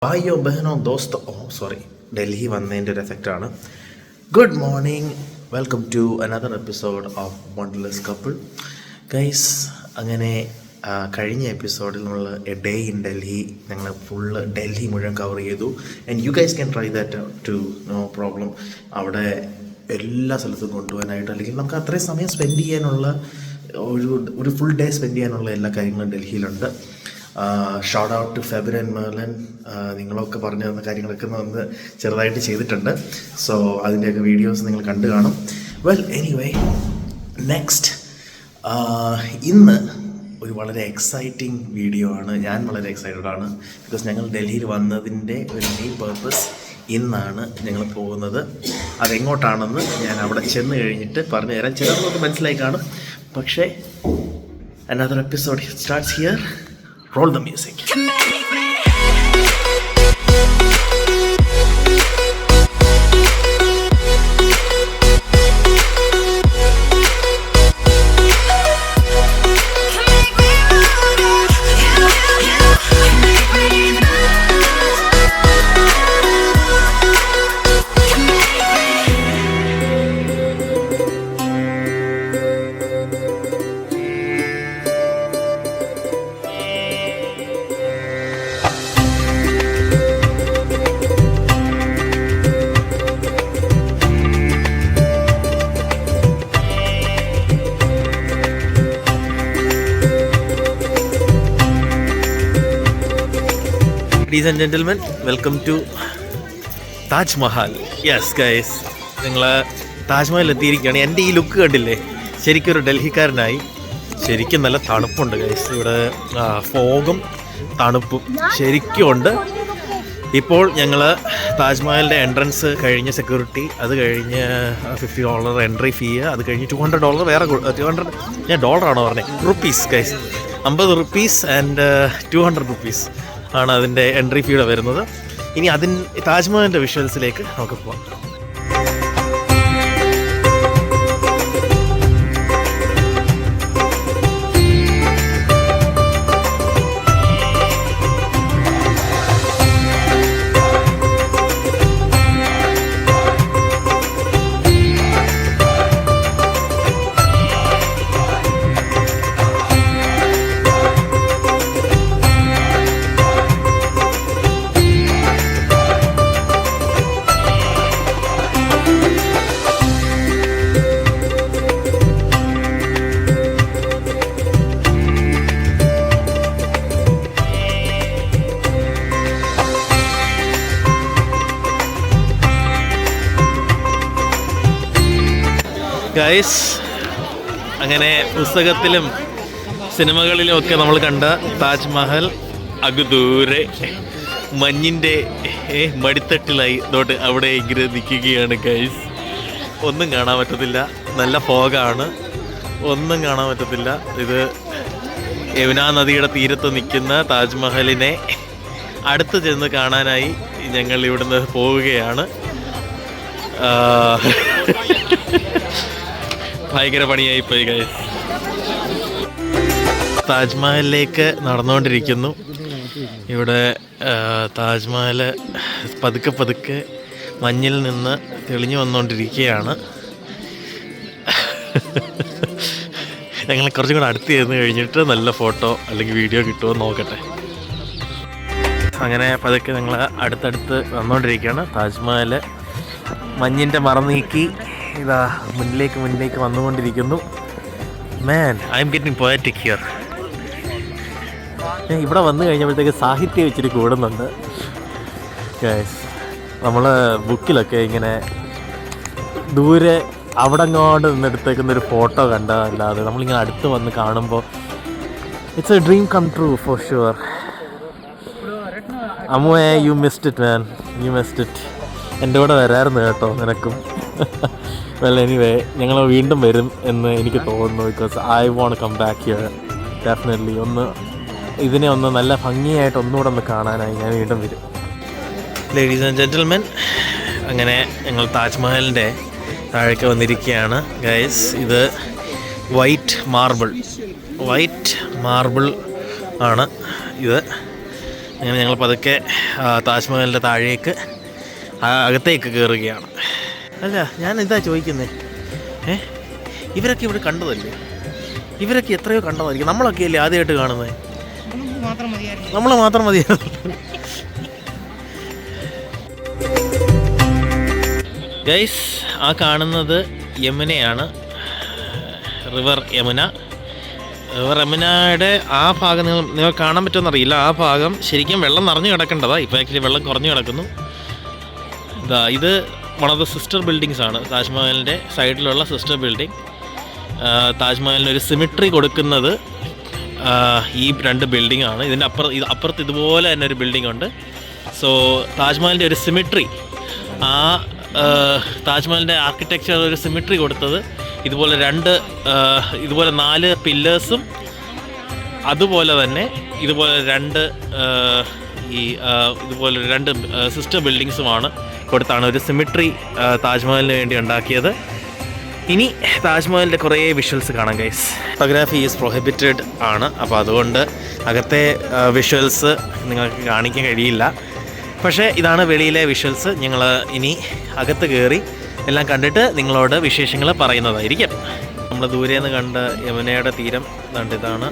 ഭായിയോ ബഹനോ ദോസ്തോ sorry Delhi വന്നതിൻ്റെ ഒരു എഫക്റ്റാണ്. Good morning, welcome to another episode of wanderlust couple. Guys, അങ്ങനെ കഴിഞ്ഞ എപ്പിസോഡിൽ നമ്മൾ എ ഡേ ഇൻ ഡൽഹി ഞങ്ങൾ ഫുള്ള് ഡൽഹി മുഴുവൻ കവർ ചെയ്തു. And you guys can try that too, no problem. അവിടെ എല്ലാ സ്ഥലത്തും കൊണ്ടുപോകാനായിട്ട്, അല്ലെങ്കിൽ നമുക്ക് അത്രയും സമയം സ്പെൻഡ് ചെയ്യാനുള്ള ഒരു ഫുൾ ഡേ സ്പെൻഡ് ചെയ്യാനുള്ള എല്ലാ കാര്യങ്ങളും ഡൽഹിയിലുണ്ട്. Shout out to Febin and Merlin. നിങ്ങളൊക്കെ പറഞ്ഞു തന്ന കാര്യങ്ങളൊക്കെ വന്ന് ചെറുതായിട്ട് ചെയ്തിട്ടുണ്ട്. സോ അതിൻ്റെയൊക്കെ വീഡിയോസ് നിങ്ങൾ കണ്ടു കാണും. വെൽ, എനിവേ, നെക്സ്റ്റ് ഇന്ന് ഒരു വളരെ എക്സൈറ്റിംഗ് വീഡിയോ ആണ്. ഞാൻ വളരെ എക്സൈറ്റഡ് ആണ്. ബിക്കോസ് ഞങ്ങൾ ഡൽഹിയിൽ വന്നതിൻ്റെ ഒരു മെയിൻ പേർപ്പസ് ഇന്നാണ് ഞങ്ങൾ പോകുന്നത്. അതെങ്ങോട്ടാണെന്ന് ഞാൻ അവിടെ ചെന്ന് കഴിഞ്ഞിട്ട് പറഞ്ഞു തരാം. ചിലർക്കൊക്കെ മനസ്സിലായി കാണും. പക്ഷേ another episode starts here. Roll the music. Ladies and gentlemen, welcome to Taj Mahal. Yes guys, നിങ്ങൾ താജ്മഹൽ എത്തിയിരിക്കുകയാണ്. എൻ്റെ ഈ ലുക്ക് കണ്ടില്ലേ, ശരിക്കും ഒരു ഡൽഹിക്കാരനായി. ശരിക്കും നല്ല തണുപ്പുണ്ട് ഗൈസ്. ഇവിടെ ഫോഗും തണുപ്പും ശരിക്കും ഉണ്ട്. ഇപ്പോൾ ഞങ്ങൾ താജ്മഹലിൻ്റെ എൻട്രൻസ് കഴിഞ്ഞ് സെക്യൂരിറ്റി, അത് കഴിഞ്ഞ് $50 എൻട്രി ഫീ, അത് കഴിഞ്ഞ് $200 വേറെ 200, ഞാൻ ഡോളറാണോ പറഞ്ഞത്, rupees guys, 50 rupees and 200 rupees ആണ് അതിൻ്റെ എൻട്രി ഫീയുടെ വരുന്നത്. ഇനി താജ്മഹലിൻ്റെ വിഷ്വൽസിലേക്ക് നമുക്ക് പോകാം. ഗൈസ്, അങ്ങനെ പുസ്തകത്തിലും സിനിമകളിലും ഒക്കെ നമ്മൾ കണ്ട താജ്മഹൽ അഗ്ദൂരെ മഞ്ഞിൻ്റെ മടിത്തട്ടിലായി തൊട്ട് അവിടെ ഇങ്ങനെ നിൽക്കുകയാണ് ഗൈസ്. ഒന്നും കാണാൻ പറ്റത്തില്ല, നല്ല ഫോഗാണ്, ഒന്നും കാണാൻ പറ്റത്തില്ല. ഇത് യമുന നദിയുടെ തീരത്ത് നിൽക്കുന്ന താജ്മഹലിനെ അടുത്ത് ചെന്ന് കാണാനായി ഞങ്ങൾ ഇവിടുന്ന് പോവുകയാണ്. ഭയങ്കര പണിയായിപ്പോയി ഗൈസ്. താജ്മഹലിലേക്ക് നടന്നുകൊണ്ടിരിക്കുന്നു. ഇവിടെ താജ്മഹൽ പതുക്കെ പതുക്കെ മഞ്ഞിൽ നിന്ന് തെളിഞ്ഞു വന്നുകൊണ്ടിരിക്കുകയാണ്. ഞങ്ങൾ കുറച്ചും കൂടെ അടുത്ത് ചെന്ന് കഴിഞ്ഞിട്ട് നല്ല ഫോട്ടോ അല്ലെങ്കിൽ വീഡിയോ കിട്ടുമോ നോക്കട്ടെ. അങ്ങനെ പതുക്കെ ഞങ്ങൾ അടുത്തടുത്ത് വന്നുകൊണ്ടിരിക്കുകയാണ്. താജ്മഹൽ മഞ്ഞിൻ്റെ മറ നീക്കി ഇതാ മുന്നിലേക്ക് വന്നുകൊണ്ടിരിക്കുന്നു. Man, I'm getting poetic here. ഇവിടെ വന്നു കഴിഞ്ഞപ്പോഴത്തേക്ക് സാഹിത്യം ഇച്ചിരി കൂടുന്നുണ്ട് ഗൈസ്. നമ്മൾ ബുക്കിലൊക്കെ ഇങ്ങനെ ദൂരെ അവിടെ അങ്ങോട്ട് നിന്നെടുത്തേക്കുന്നൊരു ഫോട്ടോ കണ്ടതല്ലാതെ നമ്മളിങ്ങനെ അടുത്ത് വന്ന് കാണുമ്പോൾ it's a dream come true for sure. അമ്മുവേ, you missed it man, you missed it. എൻ്റെ കൂടെ വരായിരുന്നു കേട്ടോ നിനക്കും. വെൽ, എനിവേ, ഞങ്ങൾ വീണ്ടും വരും എന്ന് എനിക്ക് തോന്നുന്നു. Because I won't come back here definitely. ഇതിനെ നല്ല ഭംഗിയായിട്ട് ഒന്നുകൂടെ ഒന്ന് കാണാനായി ഞാൻ വീണ്ടും വരും. ലേഡീസ് ആൻഡ് ജെൻറ്റിൽമെൻ, അങ്ങനെ ഞങ്ങൾ താജ്മഹലിൻ്റെ താഴേക്ക് വന്നിരിക്കുകയാണ് ഗൈസ്. ഇത് വൈറ്റ് മാർബിൾ ആണ് ഇത്. അങ്ങനെ ഞങ്ങൾ പതുക്കെ താജ്മഹലിൻ്റെ താഴേക്ക് അകത്തേക്ക് കയറുകയാണ്. അല്ല, ഞാൻ ഇതാ ചോദിക്കുന്നത്, ഇവരൊക്കെ ഇവിടെ കണ്ടതല്ലേ? ഇവരൊക്കെ എത്രയോ കണ്ടതായിരിക്കും. നമ്മളൊക്കെ അല്ലേ ആദ്യമായിട്ട് കാണുന്നത്? നമ്മൾ മാത്രം മതിയായിരുന്നു. ഗൈസ്, ആ കാണുന്നത് യമുനയാണ്, റിവർ യമുന. റിവർ യമുനയുടെ ആ ഭാഗം നിങ്ങൾ കാണാൻ പറ്റുമെന്നറിയില്ല. ആ ഭാഗം ശരിക്കും വെള്ളം നിറഞ്ഞു കിടക്കേണ്ടതാണ്. ഇപ്പോൾ ആക്ച്വലി വെള്ളം കുറഞ്ഞു കിടക്കുന്നു. ഇത് one of the sister buildings ആണ്, താജ്മഹലിൻ്റെ സൈഡിലുള്ള സിസ്റ്റർ ബിൽഡിംഗ്. താജ്മഹലിന് ഒരു സിമിട്രി കൊടുക്കുന്നത് ഈ 2 ബിൽഡിംഗ് ആണ്. ഇതിൻ്റെ അപ്പുറത്ത് ഇതുപോലെ തന്നെ ഒരു ബിൽഡിംഗ് ഉണ്ട്. സോ താജ്മഹലിൻ്റെ ഒരു സിമിട്രി, ആ താജ്മഹലിൻ്റെ ആർക്കിടെക്ചർ ഒരു സിമിട്രി കൊടുത്തത് ഇതുപോലെ 4 പില്ലേഴ്സും അതുപോലെ തന്നെ ഇതുപോലെ 2 സിസ്റ്റർ ബിൽഡിങ്സുമാണ് കൊടുത്താണ് ഒരു സിമിട്രി താജ്മഹലിന് വേണ്ടി ഉണ്ടാക്കിയത്. ഇനി താജ്മഹലിൻ്റെ കുറേ വിഷ്വൽസ് കാണാം ഗൈസ്. ഫോട്ടോഗ്രാഫി ഈസ് പ്രൊഹിബിറ്റഡ് ആണ്, അപ്പോൾ അതുകൊണ്ട് അകത്തെ വിഷ്വൽസ് നിങ്ങൾക്ക് കാണിക്കാൻ കഴിയില്ല. പക്ഷേ ഇതാണ് വെളിയിലെ വിഷ്വൽസ്. ഞങ്ങൾ ഇനി അകത്ത് കയറി എല്ലാം കണ്ടിട്ട് നിങ്ങളോട് വിശേഷങ്ങൾ പറയുന്നതായിരിക്കും. നമ്മൾ ദൂരെ നിന്ന് കണ്ട യമുനയുടെ തീരം ഇതാണ്.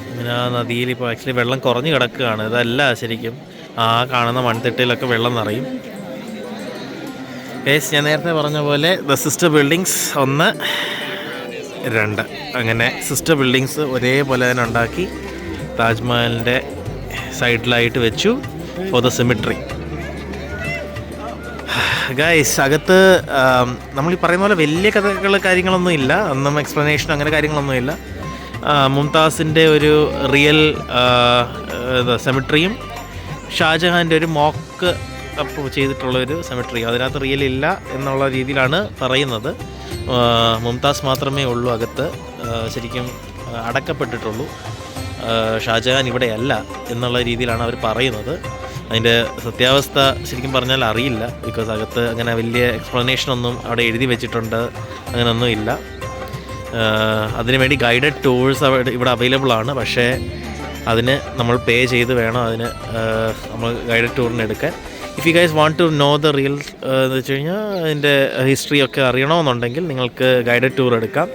യമുന നദിയിൽ ഇപ്പോൾ ആക്ച്വലി വെള്ളം കുറഞ്ഞു കിടക്കുകയാണ്. ഇതല്ല ശരിക്കും ആ കാണുന്ന മൺതിട്ടയിലൊക്കെ വെള്ളം നിറയും. ഗൈസ്, ഞാൻ നേരത്തെ പറഞ്ഞ പോലെ ദ സിസ്റ്റർ ബിൽഡിങ്സ് 1, 2 അങ്ങനെ സിസ്റ്റർ ബിൽഡിങ്സ് ഒരേപോലെ തന്നെ ഉണ്ടാക്കി താജ്മഹലിൻ്റെ സൈഡിലായിട്ട് വെച്ചു ഫോർ ദ സിമിട്രി. ഗൈസ്, അകത്ത് നമ്മൾ ഈ പറയുന്ന പോലെ വലിയ കാര്യങ്ങളൊന്നും ഇല്ല, ഒന്നും എക്സ്പ്ലനേഷൻ അങ്ങനെ കാര്യങ്ങളൊന്നുമില്ല. മുംതാസിൻ്റെ ഒരു റിയൽ സെമിട്രിയും ഷാജഹാൻ്റെ ഒരു മോക്ക് അപ്പ് ചെയ്തിട്ടുള്ളൊരു സെമിട്രി, അതിനകത്ത് റിയൽ ഇല്ല എന്നുള്ള രീതിയിലാണ് പറയുന്നത്. മുംതാസ് മാത്രമേ ഉള്ളൂ അകത്ത് ശരിക്കും അടക്കപ്പെട്ടിട്ടുള്ളൂ. ഷാജഹാൻ ഇവിടെയല്ല എന്നുള്ള രീതിയിലാണ് അവർ പറയുന്നത്. അതിൻ്റെ സത്യാവസ്ഥ ശരിക്കും പറഞ്ഞാൽ അറിയില്ല. ബിക്കോസ് അകത്ത് അങ്ങനെ വലിയ എക്സ്പ്ലനേഷനൊന്നും അവിടെ എഴുതി വെച്ചിട്ടുണ്ട്, അങ്ങനെയൊന്നും ഇല്ല. അതിനുവേണ്ടി ഗൈഡഡ് ടൂർസ് ഇവിടെ അവൈലബിൾ ആണ്. പക്ഷേ അതിന് നമ്മൾ പേ ചെയ്ത് വേണം അതിന് നമ്മൾ ഗൈഡഡ് ടൂറിന് എടുക്കാൻ. If you guys want to know the real എന്ന് വെച്ച് കഴിഞ്ഞാൽ അതിൻ്റെ ഹിസ്റ്ററി ഒക്കെ അറിയണമെന്നുണ്ടെങ്കിൽ നിങ്ങൾക്ക് ഗൈഡഡ് ടൂർ എടുക്കാം.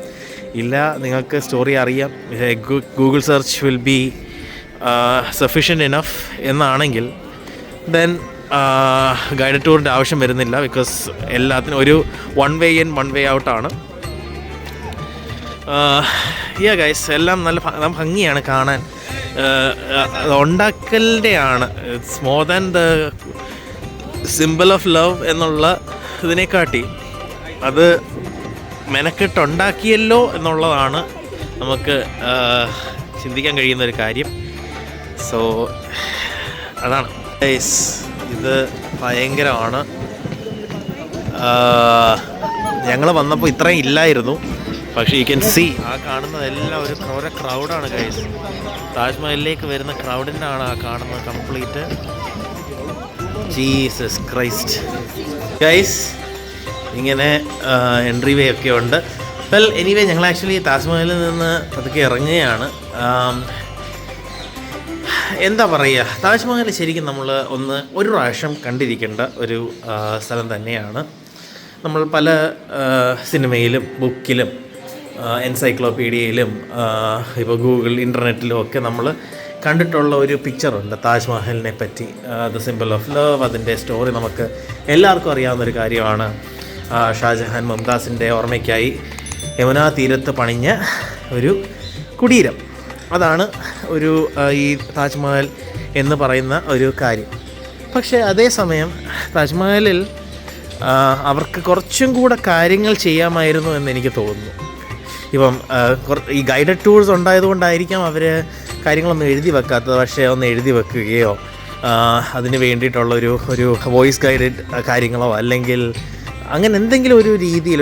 ഇല്ല, നിങ്ങൾക്ക് സ്റ്റോറി അറിയാം, Google search will be sufficient enough എന്നാണെങ്കിൽ ദെൻ ഗൈഡഡ് ടൂറിൻ്റെ ആവശ്യം വരുന്നില്ല. ബിക്കോസ് എല്ലാത്തിനും ഒരു 1 വേ ഇൻ 1 വേ ഔട്ടാണ്. ഗൈസ്, എല്ലാം നല്ല ഭംഗിയാണ് കാണാൻ. ഉണ്ടാക്കലിൻ്റെയാണ്, it's more than the symbol of love എന്നുള്ള ഇതിനെക്കാട്ടി അത് മെനക്കെട്ടുണ്ടാക്കിയല്ലോ എന്നുള്ളതാണ് നമുക്ക് ചിന്തിക്കാൻ കഴിയുന്നൊരു കാര്യം. സോ അതാണ് ഗൈസ്, ഇത് ഭയങ്കരമാണ്. ഞങ്ങൾ വന്നപ്പോൾ ഇത്രയും ഇല്ലായിരുന്നു. പക്ഷേ യു ക്യാൻ സീ, ആ കാണുന്നതെല്ലാം ഒരു ക്രൗഡാണ് ഗൈസ്. താജ്മഹലിലേക്ക് വരുന്ന ക്രൗഡിൻ്റെ ആണ് ആ കാണുന്നത് കംപ്ലീറ്റ്. ജീസസ് ക്രൈസ്റ്റ് ഗൈസ്, ഇങ്ങനെ എൻട്രി വേ ഒക്കെ ഉണ്ട്. വെൽ എനിവേ, ഞങ്ങൾ ആക്ച്വലി താജ്മഹലിൽ നിന്ന് പതുക്കെ ഇറങ്ങുകയാണ്. എന്താ പറയുക, താജ്മഹൽ ശരിക്കും നമ്മൾ ഒരു പ്രാവശ്യം കണ്ടിരിക്കേണ്ട ഒരു സ്ഥലം തന്നെയാണ്. നമ്മൾ പല സിനിമയിലും ബുക്കിലും എൻസൈക്ലോപീഡിയയിലും ഇപ്പോൾ ഗൂഗിൾ ഇൻ്റർനെറ്റിലും ഒക്കെ നമ്മൾ കണ്ടിട്ടുള്ള ഒരു പിക്ചറുണ്ട് താജ്മഹലിനെ പറ്റി. ദ സിമ്പിൾ ഓഫ് ലവ്, അതിൻ്റെ സ്റ്റോറി നമുക്ക് എല്ലാവർക്കും അറിയാവുന്നൊരു കാര്യമാണ്. ഷാജഹാൻ മുംതാസിൻ്റെ ഓർമ്മയ്ക്കായി യമുനാ തീരത്ത് പണിഞ്ഞ ഒരു കുടീരം, അതാണ് ഈ താജ്മഹൽ എന്ന് പറയുന്ന ഒരു കാര്യം. പക്ഷേ അതേസമയം താജ്മഹലിൽ അവർക്ക് കുറച്ചും കൂടെ കാര്യങ്ങൾ ചെയ്യാമായിരുന്നു എന്ന് എനിക്ക് തോന്നുന്നു. ഇപ്പം ഈ ഗൈഡഡ് ടൂർസ് ഉണ്ടായതുകൊണ്ടായിരിക്കാം അവർ കാര്യങ്ങളൊന്നും എഴുതി വെക്കാത്തത്. പക്ഷേ ഒന്ന് എഴുതി വെക്കുകയോ അതിന് വേണ്ടിയിട്ടുള്ള ഒരു വോയിസ് ഗൈഡഡ് കാര്യങ്ങളോ അല്ലെങ്കിൽ അങ്ങനെ എന്തെങ്കിലും ഒരു രീതിയിൽ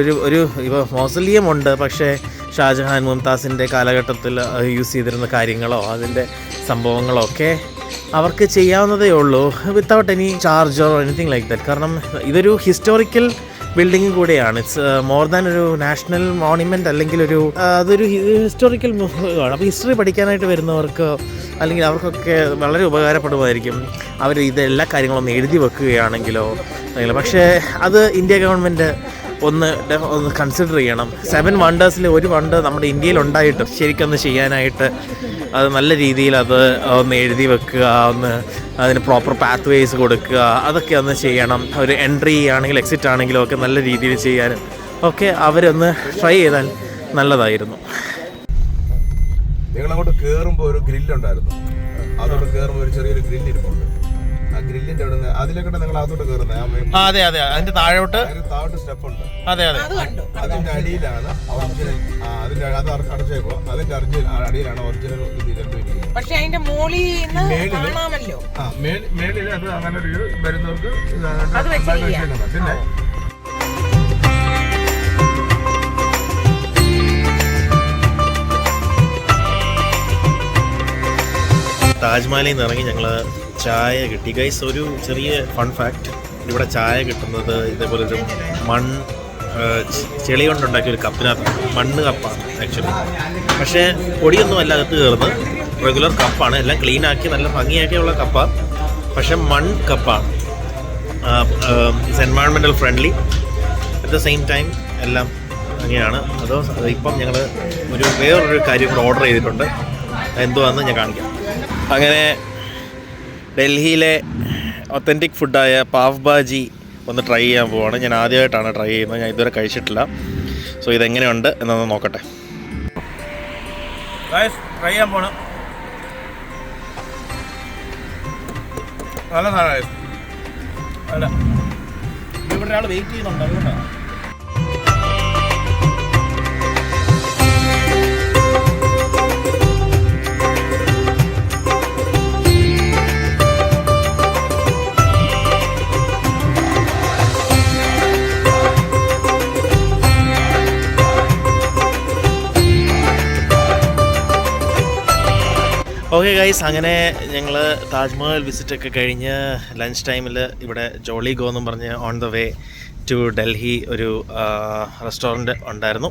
ഇപ്പോൾ മൗസോളിയം ഉണ്ട്, പക്ഷേ ഷാജഹാൻ മുംതാസിൻ്റെ കാലഘട്ടത്തിൽ യൂസ് ചെയ്തിരുന്ന കാര്യങ്ങളോ അതിൻ്റെ സംഭവങ്ങളോ ഒക്കെ അവർക്ക് ചെയ്യാവുന്നതേ ഉള്ളൂ without any charge or anything like that. കാരണം ഇതൊരു ഹിസ്റ്റോറിക്കൽ ബിൽഡിങ്ങും കൂടെയാണ്. ഇറ്റ്സ് മോർ ദാൻ ഒരു നാഷണൽ മോണുമെൻ്റ് അല്ലെങ്കിൽ അതൊരു ഹിസ്റ്റോറിക്കൽ ആണ്. അപ്പോൾ ഹിസ്റ്ററി പഠിക്കാനായിട്ട് വരുന്നവർക്ക് അല്ലെങ്കിൽ അവർക്കൊക്കെ വളരെ ഉപകാരപ്പെടുമായിരിക്കും അവർ ഇതെല്ലാ കാര്യങ്ങളൊന്നും എഴുതി വെക്കുകയാണെങ്കിലോ. പക്ഷേ അത് ഇന്ത്യ ഗവൺമെൻറ് ഒന്ന് കൺസിഡർ ചെയ്യണം. 7 വണ്ടേഴ്സിൽ ഒരു വണ്ടർ നമ്മുടെ ഇന്ത്യയിലുണ്ടായിട്ടും ശരിക്കൊന്ന് ചെയ്യാനായിട്ട് അത് നല്ല രീതിയിൽ അത് ഒന്ന് എഴുതി വെക്കുക, ഒന്ന് അതിന് പ്രോപ്പർ പാത്ത് വേസ് കൊടുക്കുക, അതൊക്കെ ഒന്ന് ചെയ്യണം. ഒരു എൻട്രി ആണെങ്കിലും എക്സിറ്റ് ആണെങ്കിലും ഒക്കെ നല്ല രീതിയിൽ ചെയ്യാനും ഒക്കെ അവരൊന്ന് ട്രൈ ചെയ്താൽ നല്ലതായിരുന്നു. നിങ്ങളങ്ങോട്ട് കയറുമ്പോൾ ഒരു ഗ്രില്ലുണ്ടായിരുന്നു, അതോട് കയറുമ്പോൾ ഒരു ചെറിയൊരു ഗ്രില്ല് ഇരിപ്പുണ്ട്. ആ ഗ്രില്ലിന്റെ അവിടെ നിന്ന് അതിലേക്കട്ടെ നിങ്ങൾ അതോട്ട് കയറുന്നത്. അതെ അതെ, അതിന്റെ താഴോട്ട് സ്റ്റെപ്പ് ഉണ്ട്. അതെ അതെ, അതിന്റെ അടിയിലാണ് ഒറിജിനൽ. അതിന്റെ അത് അടച്ചേക്കോ, അതിന്റെ അടിയിലാണ് ഒറിജിനൽ ഇത്. പക്ഷെ അതിന്റെ മേളില് അത് അങ്ങനെ ഒരു വരുന്നവർക്ക് പിന്നെ താജ്മഹലിൽ നിന്ന് ഇറങ്ങി ഞങ്ങൾ ചായ കിട്ടി. ഗൈസ്, ഒരു ചെറിയ ഫൺ ഫാക്ട്, ഇവിടെ ചായ കിട്ടുന്നത് ഇതേപോലെ ഒരു ചെളി കൊണ്ടുണ്ടാക്കിയ ഒരു കപ്പിനകത്ത്. മണ്ണ് കപ്പാണ് ആക്ച്വലി, പക്ഷേ പൊടിയൊന്നും അല്ല അകത്ത് കയറുന്നത്. റെഗുലർ കപ്പാണ്, എല്ലാം ക്ലീനാക്കി നല്ല ഭംഗിയാക്കിയുള്ള കപ്പാണ്, പക്ഷെ കപ്പാണ്. It's environmental friendly, at the same time എല്ലാം ഭംഗിയാണ്. ഇപ്പം ഞങ്ങൾ വേറൊരു കാര്യം കൂടെ ഓർഡർ ചെയ്തിട്ടുണ്ട്, എന്തുവാണെന്ന് ഞാൻ കാണിക്കാം. അങ്ങനെ ഡൽഹിയിലെ ഒത്തൻറ്റിക് ഫുഡായ പാവ് ഭാജി ഒന്ന് ട്രൈ ചെയ്യാൻ പോവാണ്. ഞാൻ ആദ്യമായിട്ടാണ് ട്രൈ ചെയ്യുന്നത്, ഞാൻ ഇതുവരെ കഴിച്ചിട്ടില്ല. സോ ഇതെങ്ങനെയുണ്ട് എന്നൊന്ന് നോക്കട്ടെ. ട്രൈ ചെയ്യാൻ പോണം. നല്ല സാധനമായിരുന്നു. അല്ല, ഇവിടെ ഒരാൾ വെയിറ്റ് ചെയ്യുന്നുണ്ട്, അതുകൊണ്ടാണ്. ഓക്കെ ഗൈസ്, അങ്ങനെ ഞങ്ങൾ താജ്മഹൽ വിസിറ്റൊക്കെ കഴിഞ്ഞ് ലഞ്ച് ടൈമിൽ ഇവിടെ ജോളി ഗോ എന്നും പറഞ്ഞ് on the way to Delhi ഒരു റെസ്റ്റോറൻറ്റ് ഉണ്ടായിരുന്നു.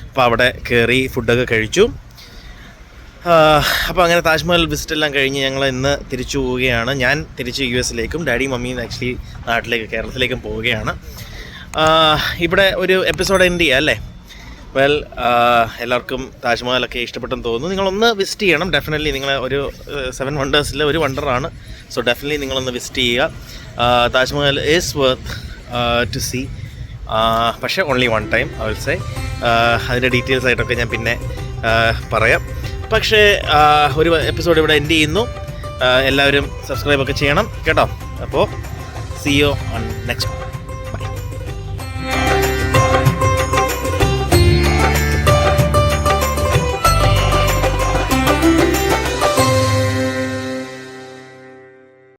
അപ്പോൾ അവിടെ കയറി ഫുഡൊക്കെ കഴിച്ചു. അപ്പോൾ അങ്ങനെ താജ്മഹൽ വിസിറ്റെല്ലാം കഴിഞ്ഞ് ഞങ്ങൾ ഇന്ന് തിരിച്ചു പോവുകയാണ്. ഞാൻ തിരിച്ച് US-ലേക്കും ഡാഡി മമ്മിയും ആക്ച്വലി നാട്ടിലേക്ക് കേരളത്തിലേക്കും പോവുകയാണ്. ഇവിടെ ഒരു എപ്പിസോഡ് എൻഡ് ചെയ്യാം അല്ലേ? വെൽ, എല്ലാവർക്കും താജ്മഹലൊക്കെ ഇഷ്ടപ്പെട്ടെന്ന് തോന്നുന്നു. നിങ്ങളൊന്ന് വിസിറ്റ് ചെയ്യണം ഡെഫിനറ്റ്ലി. നിങ്ങൾ ഒരു 7 വണ്ടേഴ്സിൽ ഒരു വണ്ടറാണ്. സോ ഡെഫിനറ്റ്ലി നിങ്ങളൊന്ന് വിസിറ്റ് ചെയ്യുക. Taj Mahal is worth to see, പക്ഷേ only one time I will say. അതിൻ്റെ ഡീറ്റെയിൽസ് ആയിട്ടൊക്കെ ഞാൻ പിന്നെ പറയാം. പക്ഷേ ഒരു എപ്പിസോഡ് ഇവിടെ എൻഡ് ചെയ്യുന്നു. എല്ലാവരും സബ്സ്ക്രൈബൊക്കെ ചെയ്യണം കേട്ടോ. അപ്പോൾ see you on next one.